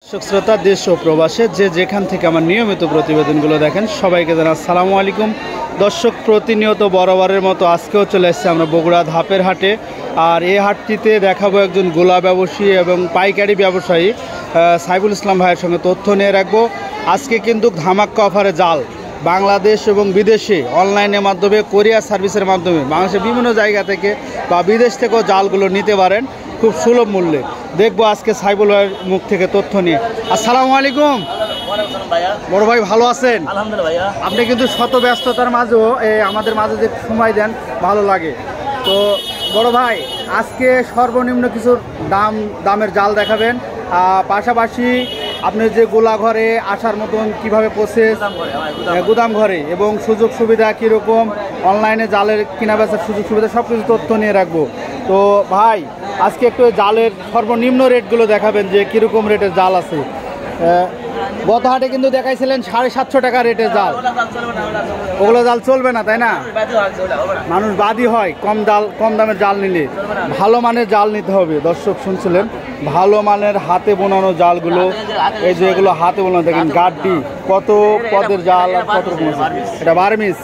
দর্শক শ্রোতা দেশ ও প্রবাসে যে যেখান থেকে আমার নিয়মিত প্রতিবেদনগুলো দেখেন সবাইকে জানাই আসসালামু আলাইকুম। দর্শক, প্রতিনিয়ত বরাবরের মতো আজকেও চলে এসেছি আমরা বগুড়া ধাপের হাটে। আর এই হাটটিতে দেখাবো একজন গোলা ব্যবসায়ী এবং পাইকারি ব্যবসায়ী সাইফুল ইসলাম ভাইয়ের সঙ্গে তথ্য নিয়ে রাখবো। আজকে কিন্তু ধামাক্কা অফারে জাল বাংলাদেশ এবং বিদেশে অনলাইনের মাধ্যমে কোরিয়ার সার্ভিসের মাধ্যমে বাংলাদেশের বিভিন্ন জায়গা থেকে বা বিদেশ থেকেও জালগুলো নিতে পারেন খুব সুলভ মূল্যে। দেখবো আজকে সাইফুল ভাইয়ের মুখ থেকে তথ্য নিয়ে। আসসালামু আলাইকুম বড় ভাই, ভালো আছেন? আলহামদুলিল্লাহ। আপনি কিন্তু শত ব্যস্ততার মাঝেও আমাদের মাঝে যে সময় দেন ভালো লাগে। তো বড় ভাই, আজকে সর্বনিম্ন কিছু দামের জাল দেখাবেন, পাশাপাশি আপনি যে গোলা ঘরে আসার মতন কিভাবে প্রসেস, গুদাম ঘরে এবং সুযোগ সুবিধা কীরকম, অনলাইনে জালের কেনা বেচার সুযোগ সুবিধা সব কিছু তথ্য নিয়ে রাখবো। তো ভাই, আজকে একটু জালের সর্বনিম্ন রেটগুলো দেখাবেন যে কীরকম রেটের জাল আছে। গত হাটে কিন্তু দেখাইছিলেন 750 টাকা রেটের জাল, ওগুলো জাল চলবে না তাই না? মানুষ বাদী হয় কম দামের জাল নিলে। ভালো মানের জাল নিতে হবে। দর্শক শুনছিলেন, ভালো মানের হাতে বোনানো জালগুলো, এই যে এগুলো হাতে বোনানো, দেখেন গাড্ডি কত পদের জাল আর কত রকম। এটা বার্মিস,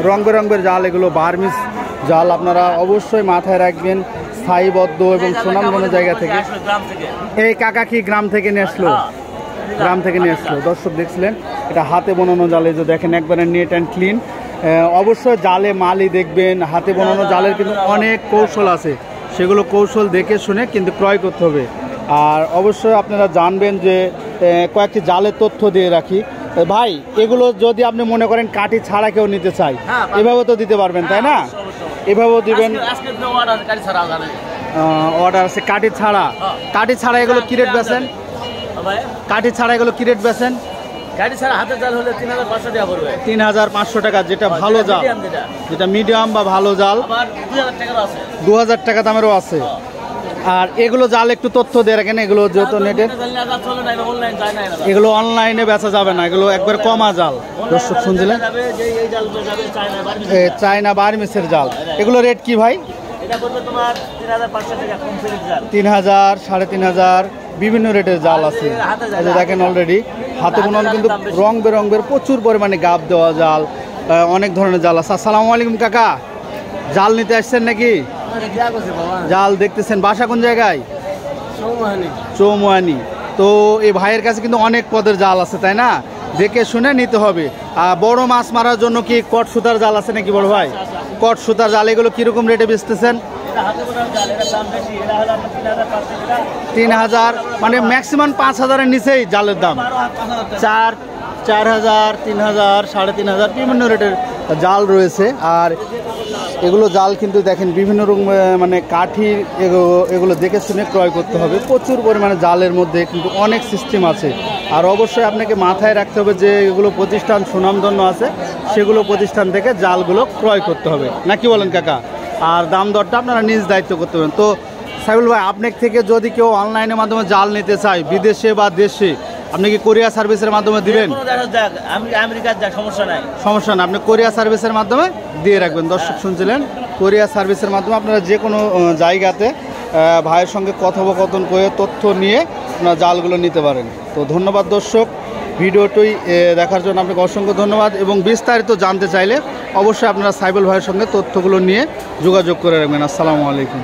রং বেরঙের জাল, এগুলো বার্মিস জাল। আপনারা অবশ্যই মাথায় রাখবেন, স্থায়ীবদ্ধ এবং সুনামধন্য জায়গা থেকে। এই কাকা কি গ্রাম থেকে নিয়ে আসলো? গ্রাম থেকে নিয়ে আসলো। দর্শক দেখছিলেন, এটা হাতে বোনানো জালে, যে দেখেন একবারে নেট অ্যান্ড ক্লিন। অবশ্যই জালে মালই দেখবেন। হাতে বোনানো জালের কিন্তু অনেক কৌশল আছে, সেগুলো কৌশল দেখে শুনে কিন্তু ক্রয় করতে হবে। আর অবশ্যই আপনারা জানবেন যে কয়েকটি জালের তথ্য দিয়ে রাখি। ভাই, এগুলো যদি আপনি মনে করেন কাঠি ছাড়া কেউ নিতে চাই, এভাবে তো দিতে পারবেন তাই না? এভাবেও দিবেন। অর্ডার আছে কাঠি ছাড়া। কাঠি ছাড়া এগুলো কি রেট বেচেন? কাঠি ছাড়া এগুলো কি রেট বেচেন? গাড়ি ছাড়া হাতের জাল হলে 3500 টাকা পড়বে। 3500 টাকা, যেটা ভালো জাল, যেটা মিডিয়াম বা ভালো জাল 2000 টাকা দামেরও আছে। আর এগুলো জাল একটু তথ্য দিয়ে রাখেন, এগুলো যেহেতু নেটের, এগুলো অনলাইনে বেচা যাবে না, এগুলো একবার কমা জাল। দর্শক শুনছিলেন, চায়না বার্মিসের জাল। এগুলো রেট কি ভাই? 3000, 3500, বিভিন্ন রেটের জাল আছে। দেখেন অলরেডি হাতে বোনানো কিন্তু রং বেরঙের প্রচুর পরিমাণে গাব দেওয়া জাল, অনেক ধরনের জাল আছে। আসসালামু আলাইকুম কাকা, জাল নিতে আসছেন নাকি? জাল দেখতেছেন। বাসা কোন জায়গায়? চৌমুহানি। তো এই ভাইয়ের কাছে কিন্তু অনেক পদের জাল আছে তাই না? দেখে শুনে নিতে হবে। আর বড় মাছ মারার জন্য কি কট সুতার জাল আছে নাকি বড় ভাই? কট সুতার জাল, এগুলো কিরকম রেটে বেচতেছেন? 3000, মানে ম্যাক্সিমাম 5000-এর নিচেই জালের দাম। 4000, 3000, 3500 বিভিন্ন রেটের জাল রয়েছে। আর এগুলো জাল কিন্তু দেখেন বিভিন্ন রকম, মানে কাঠির, এগুলো দেখে শুনে ক্রয় করতে হবে। প্রচুর পরিমাণে জালের মধ্যে কিন্তু অনেক সিস্টেম আছে। আর অবশ্যই আপনাকে মাথায় রাখতে হবে যে এগুলো প্রতিষ্ঠান সুনামধন্য আছে, সেগুলো প্রতিষ্ঠান থেকে জালগুলো ক্রয় করতে হবে, নাকি বলেন কাকা? আর দাম দরটা আপনারা নিজ দায়িত্ব করতে হবে। তো সাইফুল ভাই, আপনার থেকে যদি কেউ অনলাইনের মাধ্যমে জাল নিতে চায় বিদেশে বা দেশে, আপনি কি কোরিয়া সার্ভিসের মাধ্যমে দিবেন? সমস্যা না, আপনি কোরিয়া সার্ভিসের মাধ্যমে দিয়ে রাখবেন। দর্শক শুনছিলেন, কোরিয়া সার্ভিসের মাধ্যমে আপনারা যে কোনো জায়গাতে ভাইয়ের সঙ্গে কথোপকথন করে তথ্য নিয়ে আপনারা জালগুলো নিতে পারেন। তো ধন্যবাদ দর্শক, ভিডিওটি দেখার জন্য আপনাকে অসংখ্য ধন্যবাদ। এবং বিস্তারিত জানতে চাইলে অবশ্যই আপনারা সাইফুল ভাইয়ের সঙ্গে তথ্যগুলো নিয়ে যোগাযোগ করে রাখবেন। আসসালামু আলাইকুম।